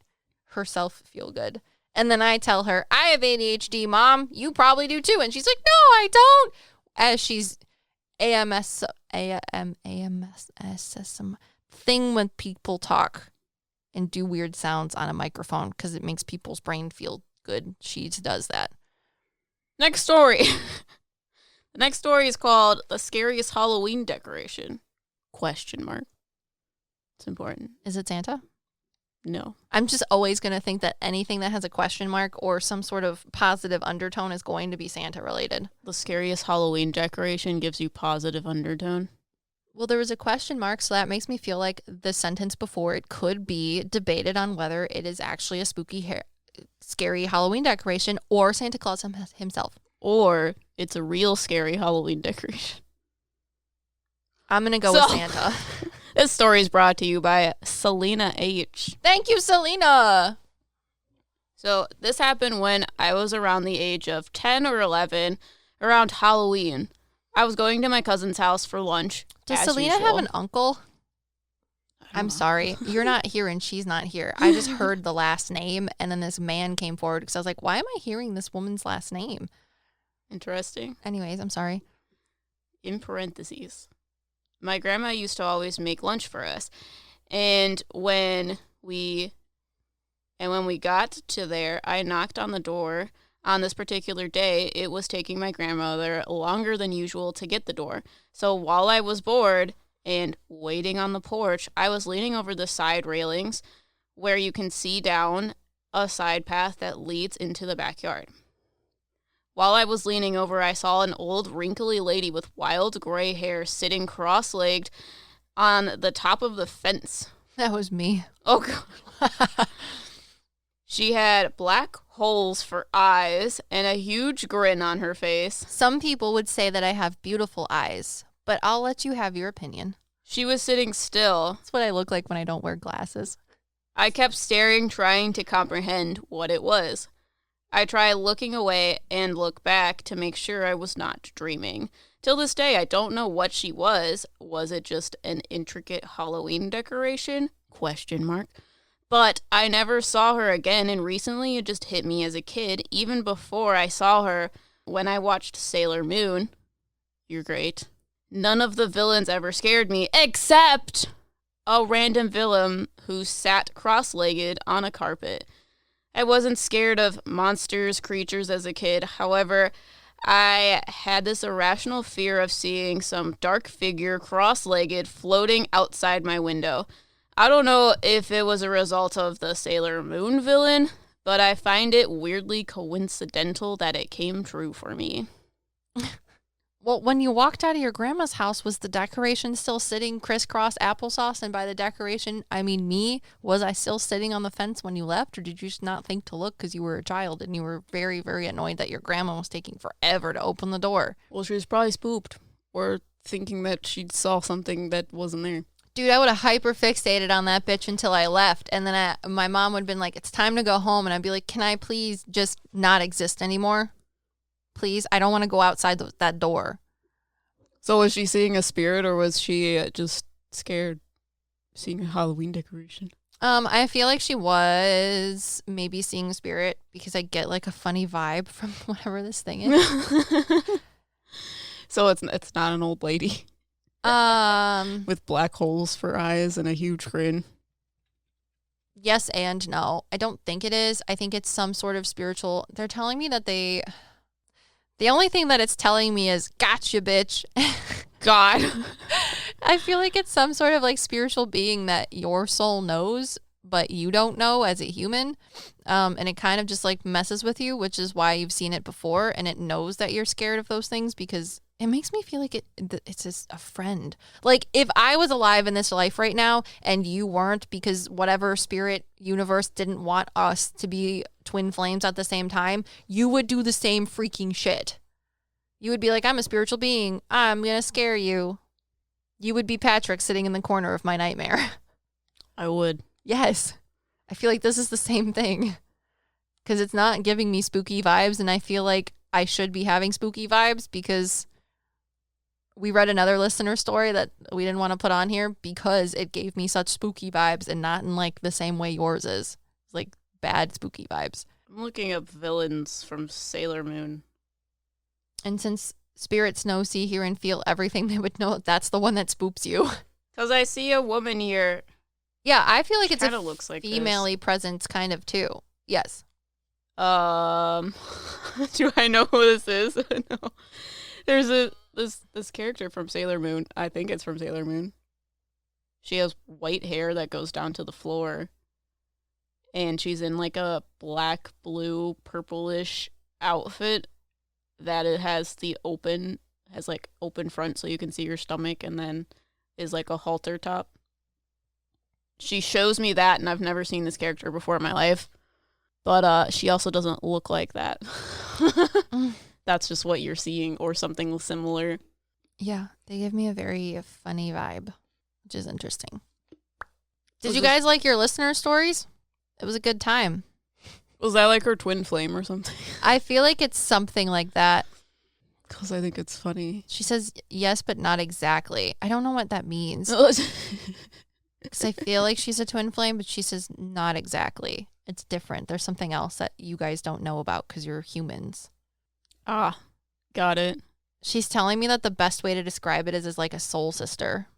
herself feel good. And then I tell her, I have ADHD, Mom. You probably do too. And she's like, no, I don't. As she's AMS thing when people talk and do weird sounds on a microphone because it makes people's brain feel good. She does that. Next story. The next story is called The Scariest Halloween Decoration? ? It's important. Is it Santa? No. I'm just always going to think that anything that has a question mark or some sort of positive undertone is going to be Santa related. The scariest Halloween decoration gives you positive undertone. Well, there was a question mark, so that makes me feel like the sentence before it could be debated on whether it is actually a scary Halloween decoration or Santa Claus himself. Or it's a real scary Halloween decoration. I'm going to go with Santa. This story is brought to you by Selena H. Thank you, Selena. So this happened when I was around the age of 10 or 11, around Halloween. I was going to my cousin's house for lunch. Does Selena have an uncle? I'm sorry. You're not here and she's not here. I just heard the last name and then this man came forward because I was like, why am I hearing this woman's last name? Interesting. Anyways, I'm sorry. In parentheses. My grandma used to always make lunch for us. And when we got to there, I knocked on the door. On this particular day, it was taking my grandmother longer than usual to get the door. So while I was bored and waiting on the porch, I was leaning over the side railings where you can see down a side path that leads into the backyard. While I was leaning over, I saw an old, wrinkly lady with wild gray hair sitting cross-legged on the top of the fence. That was me. Oh, God. She had black holes for eyes and a huge grin on her face. Some people would say that I have beautiful eyes, but I'll let you have your opinion. She was sitting still. That's what I look like when I don't wear glasses. I kept staring, trying to comprehend what it was. I tried looking away and look back to make sure I was not dreaming. Till this day, I don't know what she was. Was it just an intricate Halloween decoration? ? But I never saw her again, and recently it just hit me as a kid, even before I saw her when I watched Sailor Moon. You're great. None of the villains ever scared me, except a random villain who sat cross-legged on a carpet. I wasn't scared of monsters, creatures as a kid. However, I had this irrational fear of seeing some dark figure cross-legged floating outside my window. I don't know if it was a result of the Sailor Moon villain, but I find it weirdly coincidental that it came true for me. Well, when you walked out of your grandma's house, was the decoration still sitting crisscross applesauce? And by the decoration, I mean me. Was I still sitting on the fence when you left? Or did you just not think to look because you were a child and you were very, very annoyed that your grandma was taking forever to open the door? Well, she was probably spooked or thinking that she saw something that wasn't there. Dude, I would have hyper-fixated on that bitch until I left. And then my mom would have been like, it's time to go home. And I'd be like, can I please just not exist anymore? Please, I don't want to go outside that door. So was she seeing a spirit or was she just scared seeing a Halloween decoration? I feel like she was maybe seeing a spirit because I get like a funny vibe from whatever this thing is. So it's not an old lady with black holes for eyes and a huge grin. Yes and no. I don't think it is. I think it's some sort of spiritual. They're telling me that the only thing that it's telling me is gotcha, bitch. God. I feel like it's some sort of like spiritual being that your soul knows, but you don't know as a human. And it kind of just like messes with you, which is why you've seen it before. And it knows that you're scared of those things because it makes me feel like it's just a friend. Like if I was alive in this life right now and you weren't because whatever spirit universe didn't want us to be twin flames at the same time, you would do the same freaking shit. You would be like, I'm a spiritual being. I'm going to scare you. You would be Patrick sitting in the corner of my nightmare. I would. Yes. I feel like this is the same thing because it's not giving me spooky vibes. And I feel like I should be having spooky vibes because we read another listener story that we didn't want to put on here because it gave me such spooky vibes and not in like the same way yours is. It's like bad spooky vibes. I'm looking up villains from Sailor Moon. And since spirits know, see, hear, and feel everything, they would know that's the one that spooks you. Because I see a woman here. Yeah, I feel like it's a looks like female-y presence kind of too. Yes. Do I know who this is? No. There's this character from Sailor Moon. I think it's from Sailor Moon. She has white hair that goes down to the floor. And she's in like a black, blue, purplish outfit that it has open front so you can see your stomach and then is like a halter top. She shows me that and I've never seen this character before in my life. But she also doesn't look like that. That's just what you're seeing or something similar. Yeah, they give me a very funny vibe, which is interesting. Did you guys like your listener stories? It was a good time. Was that like her twin flame or something? I feel like it's something like that. Because I think it's funny. She says yes, but not exactly. I don't know what that means. Because I feel like she's a twin flame, but she says not exactly. It's different. There's something else that you guys don't know about because you're humans. Ah, got it. She's telling me that the best way to describe it is as like a soul sister.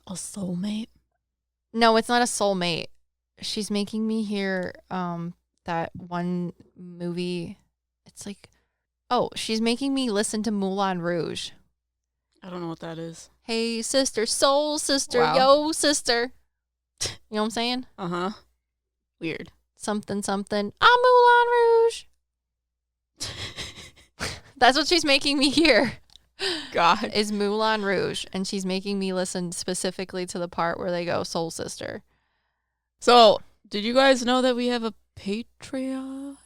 A soulmate? No, it's not a soulmate. She's making me hear that one movie. It's like, oh, she's making me listen to Moulin Rouge. I don't know what that is. Hey, sister, soul sister, Wow. yo, sister. You know what I'm saying? Uh-huh. Weird. Something, something. I'm Moulin Rouge. That's what she's making me hear. God. Is Moulin Rouge. And she's making me listen specifically to the part where they go, soul sister. So, did you guys know that we have a Patreon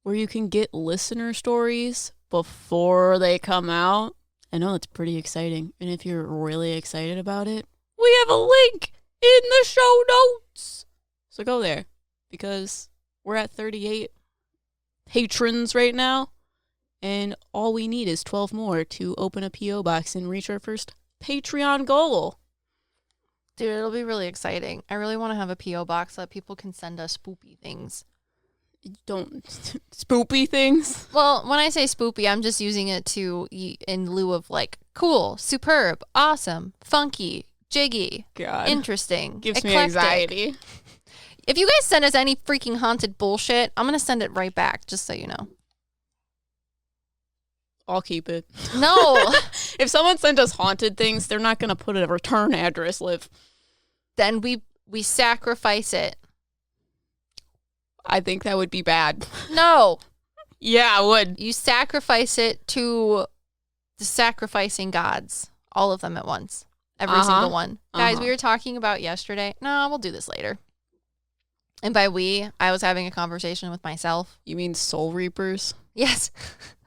where you can get listener stories before they come out? I know it's pretty exciting. And if you're really excited about it, we have a link in the show notes. So go there because we're at 38 patrons right now. And all we need is 12 more to open a P.O. box and reach our first Patreon goal. Dude, it'll be really exciting. I really want to have a P.O. box that people can send us spoopy things. Don't spoopy things. Well, when I say spoopy, I'm just using it to in lieu of like cool, superb, awesome, funky, jiggy, God. interesting, Gives eclectic. me anxiety. If you guys send us any freaking haunted bullshit, I'm going to send it right back, just so you know. I'll keep it. No. If someone sent us haunted things, they're not going to put a return address, Liv. Then we sacrifice it. I think that would be bad. No. Yeah, I would. You sacrifice it to the sacrificing gods. All of them at once. Every single one. Guys, we were talking about yesterday. No, we'll do this later. And by we, I was having a conversation with myself. You mean soul reapers? Yes.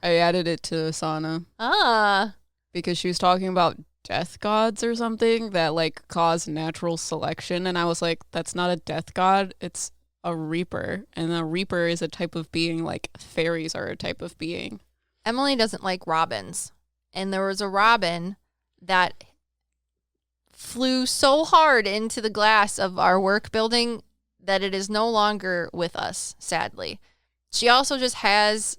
I added it to Asana. Ah. Because she was talking about death gods or something that like cause natural selection. And I was like, that's not a death god. It's a reaper. And a reaper is a type of being like fairies are a type of being. Emily doesn't like robins. And there was a robin that flew so hard into the glass of our work building that it is no longer with us, sadly. She also just has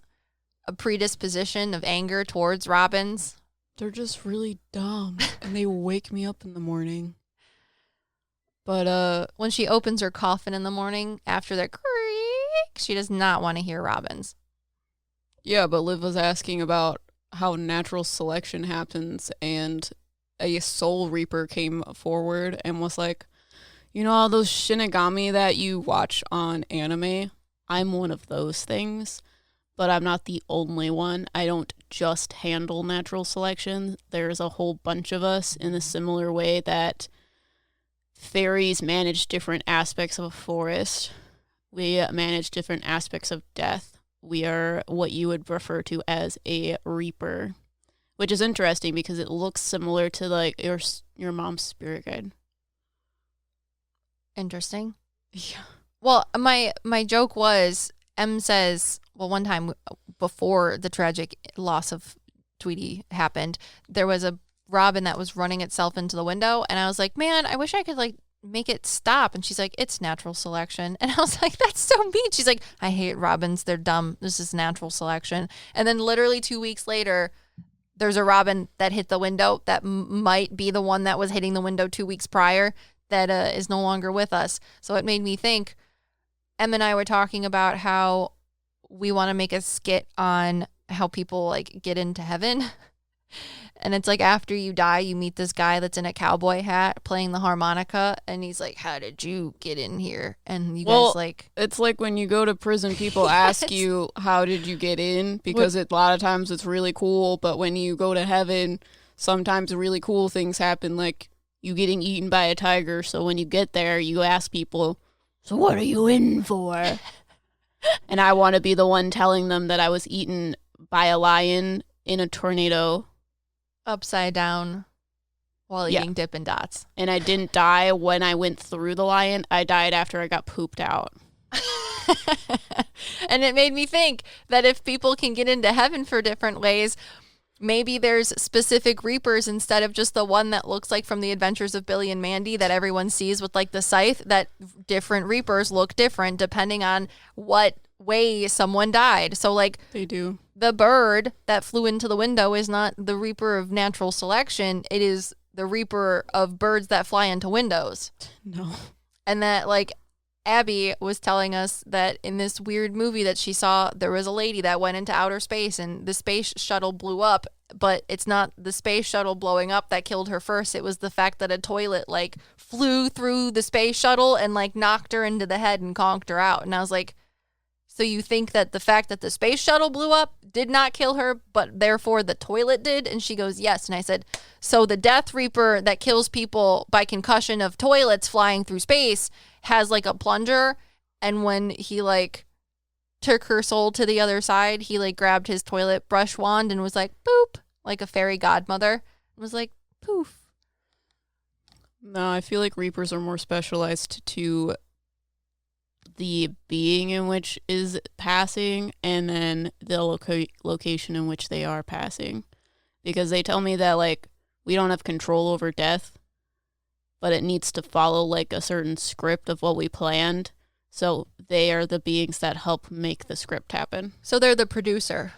a predisposition of anger towards robins. They're just really dumb, and they wake me up in the morning. But when she opens her coffin in the morning after that creak, she does not want to hear robins. Yeah, but Liv was asking about how natural selection happens, and a soul reaper came forward and was like, you know all those Shinigami that you watch on anime? I'm one of those things, but I'm not the only one. I don't just handle natural selection. There's a whole bunch of us in a similar way that fairies manage different aspects of a forest. We manage different aspects of death. We are what you would refer to as a reaper, which is interesting because it looks similar to like your mom's spirit guide. Interesting. Yeah. Well, my joke was, Em says, well, one time before the tragic loss of Tweety happened, there was a robin that was running itself into the window, and I was like, man, I wish I could like make it stop. And she's like, it's natural selection. And I was like, that's so mean. She's like, I hate robins, they're dumb, this is natural selection. And then literally 2 weeks later, there's a robin that hit the window that might be the one that was hitting the window 2 weeks prior that is no longer with us. So it made me think, Em and I were talking about how we want to make a skit on how people like get into heaven. And it's like after you die, you meet this guy that's in a cowboy hat playing the harmonica. And he's like, how did you get in here? And you guys like... It's like when you go to prison, people ask you, how did you get in? Because a lot of times it's really cool. But when you go to heaven, sometimes really cool things happen. Like you getting eaten by a tiger. So when you get there, you ask people, so what are you in for? And I want to be the one telling them that I was eaten by a lion in a tornado. Upside down while eating Dippin' Dots. And I didn't die when I went through the lion. I died after I got pooped out. And it made me think that if people can get into heaven for different ways, maybe there's specific reapers instead of just the one that looks like from the Adventures of Billy and Mandy that everyone sees with like the scythe, that different reapers look different depending on what way someone died. So like they do. The bird that flew into the window is not the reaper of natural selection. It is the reaper of birds that fly into windows. No. And that like Abby was telling us that in this weird movie that she saw, there was a lady that went into outer space and the space shuttle blew up, but it's not the space shuttle blowing up that killed her first. It was the fact that a toilet like flew through the space shuttle and like knocked her into the head and conked her out. And I was like, so you think that the fact that the space shuttle blew up did not kill her, but therefore the toilet did? And she goes, yes. And I said, so the Death Reaper that kills people by concussion of toilets flying through space has like a plunger, and when he like took her soul to the other side, he like grabbed his toilet brush wand and was like, boop, like a fairy godmother. It was like, poof. No, I feel like Reapers are more specialized to the being in which is passing and then the location in which they are passing. Because they tell me that, like, we don't have control over death, but it needs to follow, like, a certain script of what we planned. So they are the beings that help make the script happen. So they're the producer.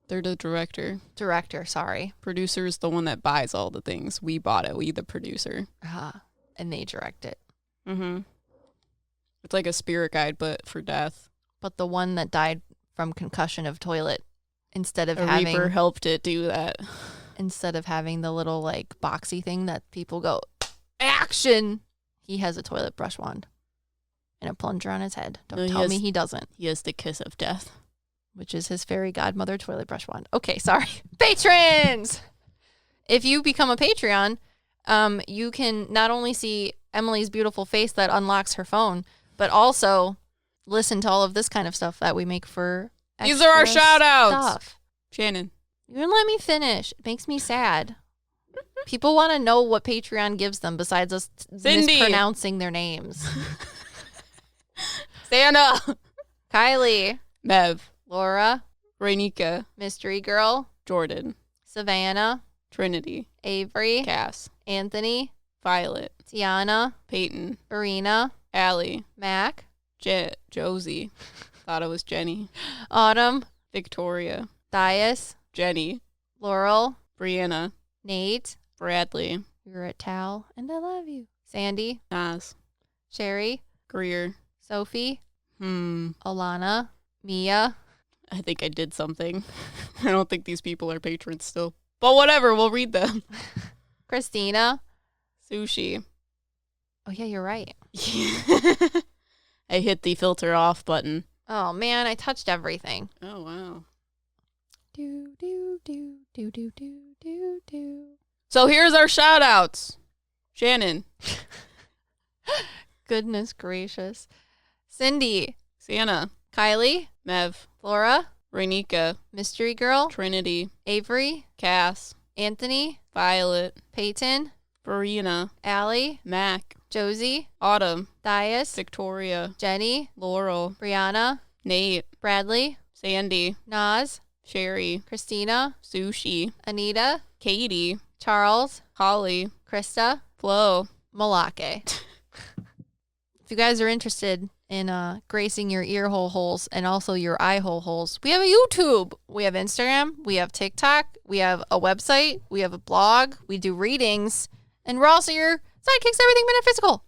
They're the director. Director, sorry. Producer is the one that buys all the things. We bought it. We the producer. And they direct it. Mm-hmm. It's like a spirit guide, but for death. But the one that died from concussion of toilet, instead of a having... Reaper helped it do that. Instead of having the little, like, boxy thing that people go, action! He has a toilet brush wand. And a plunger on his head. Don't tell me he doesn't. He has the kiss of death. Which is his fairy godmother toilet brush wand. Okay, sorry. Patrons! If you become a Patreon, you can not only see Emily's beautiful face that unlocks her phone, but also listen to all of this kind of stuff that we make for These are our extra shout-outs. stuff. Shannon. You didn't let me finish. It makes me sad. People want to know what Patreon gives them besides us mispronouncing their names. Santa. Kylie. Mev. Laura. Rainika. Mystery Girl. Jordan. Savannah. Trinity. Avery. Cass. Anthony. Violet. Tiana. Peyton. Arena. Allie. Mac. Josie. Thought it was Jenny. Autumn. Victoria. Dias. Jenny. Laurel. Brianna. Nate. Bradley. You're at Tal, and I love you. Sandy. Nas. Sherry. Greer. Sophie. Hmm. Alana. Mia. I think I did something. I don't think these people are patrons still. But whatever, we'll read them. Christina. Sushi. Oh, yeah, you're right. I hit the filter off button. Oh, man, I touched everything. Oh, wow. Do, do, do, do, do, do, do, do. So here's our shout outs. Shannon. Goodness gracious. Cindy. Sienna. Kylie. Mev. Flora. Rainika. Mystery Girl. Trinity. Avery. Cass. Anthony. Violet. Peyton. Verena. Allie. Mac. Josie. Autumn. Dias. Victoria. Jenny. Laurel. Brianna. Nate. Bradley. Sandy. Naz. Sherry. Christina. Sushi. Anita. Katie. Charles. Holly. Krista. Flo. Malake. If you guys are interested in gracing your ear hole holes and also your eye hole holes, we have a YouTube. We have Instagram. We have TikTok. We have a website. We have a blog. We do readings. And we're also your sidekicks, everything metaphysical.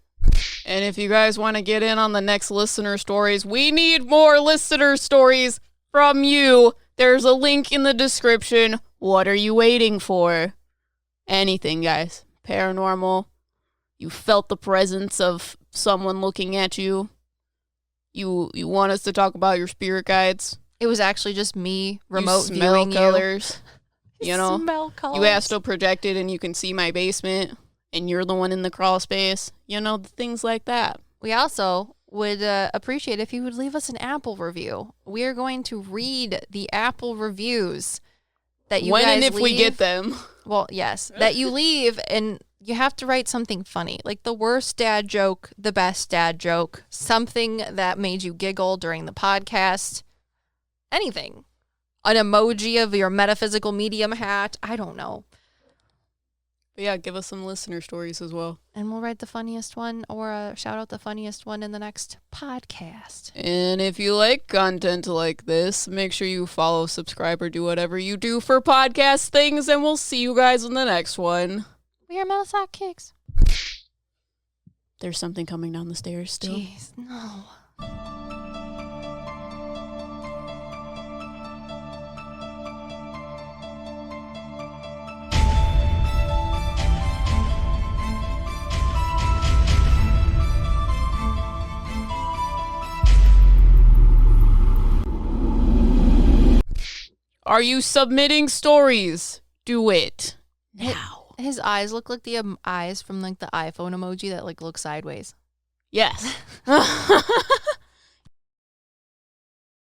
And if you guys want to get in on the next listener stories, we need more listener stories from you. There's a link in the description. What are you waiting for? Anything, guys. Paranormal. You felt the presence of someone looking at you. You want us to talk about your spirit guides. It was actually just me remote you smell viewing colors. you. You know, Smell colors. you astral projected and you can see my basement and you're the one in the crawl space. You know, things like that. We also would appreciate if you would leave us an Apple review. We are going to read the Apple reviews that you when guys and if leave. we get them. Well, yes, that you leave, and you have to write something funny, like the worst dad joke, the best dad joke, something that made you giggle during the podcast, anything. An emoji of your metaphysical medium hat. I don't know. But yeah, give us some listener stories as well. And we'll write the funniest one or shout out the funniest one in the next podcast. And if you like content like this, make sure you follow, subscribe, or do whatever you do for podcast things, and we'll see you guys in the next one. We are Metal Sidekicks. There's something coming down the stairs still. Jeez, no. Are you submitting stories? Do it now. His eyes look like the eyes from like the iPhone emoji that like look sideways. Yes.